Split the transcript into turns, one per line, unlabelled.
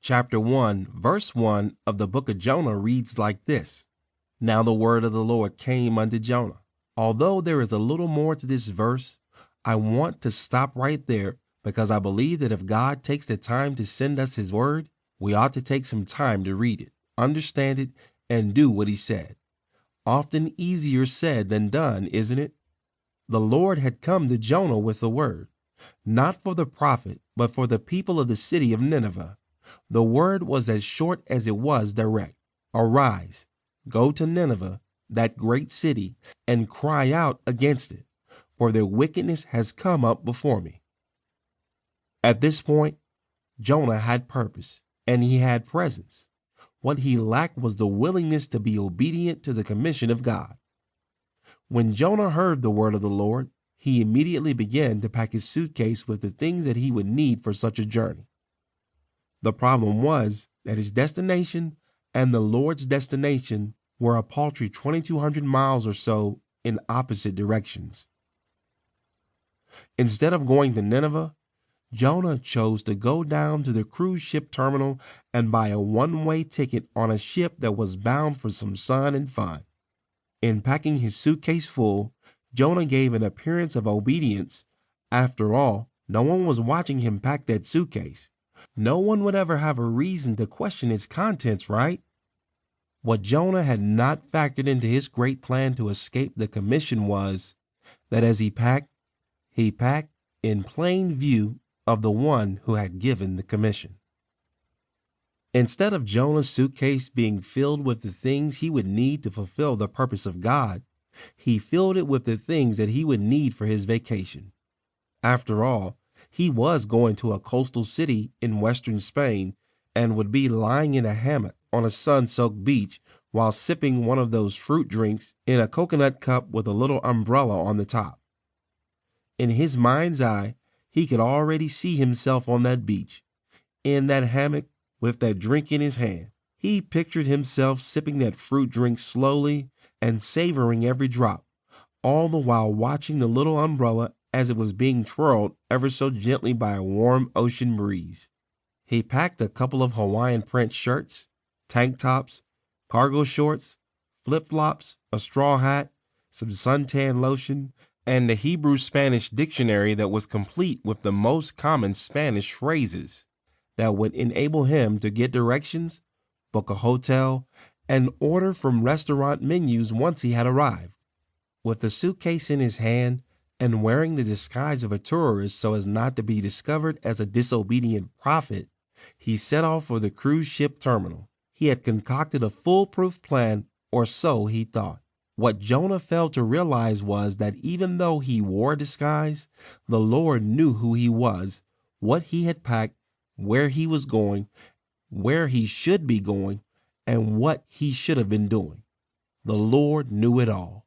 Chapter 1, verse 1 of the book of Jonah reads like this. Now the word of the Lord came unto Jonah. Although there is a little more to this verse, I want to stop right there because I believe that if God takes the time to send us his word, we ought to take some time to read it, understand it, and do what he said. Often easier said than done, isn't it? The Lord had come to Jonah with a word, not for the prophet, but for the people of the city of Nineveh. The word was as short as it was direct. Arise, go to Nineveh, that great city, and cry out against it, for their wickedness has come up before me. At this point, Jonah had purpose, and he had presence. What he lacked was the willingness to be obedient to the commission of God. When Jonah heard the word of the Lord, he immediately began to pack his suitcase with the things that he would need for such a journey. The problem was that his destination and the Lord's destination were a paltry 2,200 miles or so in opposite directions. Instead of going to Nineveh, Jonah chose to go down to the cruise ship terminal and buy a one-way ticket on a ship that was bound for some sun and fun. In packing his suitcase full, Jonah gave an appearance of obedience. After all, no one was watching him pack that suitcase. No one would ever have a reason to question its contents, right? What Jonah had not factored into his great plan to escape the commission was that as he packed in plain view of the one who had given the commission. Instead of Jonah's suitcase being filled with the things he would need to fulfill the purpose of God, he filled it with the things that he would need for his vacation. After all, he was going to a coastal city in western Spain and would be lying in a hammock on a sun-soaked beach while sipping one of those fruit drinks in a coconut cup with a little umbrella on the top. In his mind's eye, he could already see himself on that beach, in that hammock with that drink in his hand. He pictured himself sipping that fruit drink slowly and savoring every drop, all the while watching the little umbrella as it was being twirled ever so gently by a warm ocean breeze. He packed a couple of Hawaiian print shirts, tank tops, cargo shorts, flip-flops, a straw hat, some suntan lotion, and the Hebrew-Spanish dictionary that was complete with the most common Spanish phrases that would enable him to get directions, book a hotel, and order from restaurant menus once he had arrived. With the suitcase in his hand and wearing the disguise of a tourist so as not to be discovered as a disobedient prophet, he set off for the cruise ship terminal. He had concocted a foolproof plan, or so he thought. What Jonah failed to realize was that even though he wore a disguise, the Lord knew who he was, what he had packed, where he was going, where he should be going, and what he should have been doing. The Lord knew it all.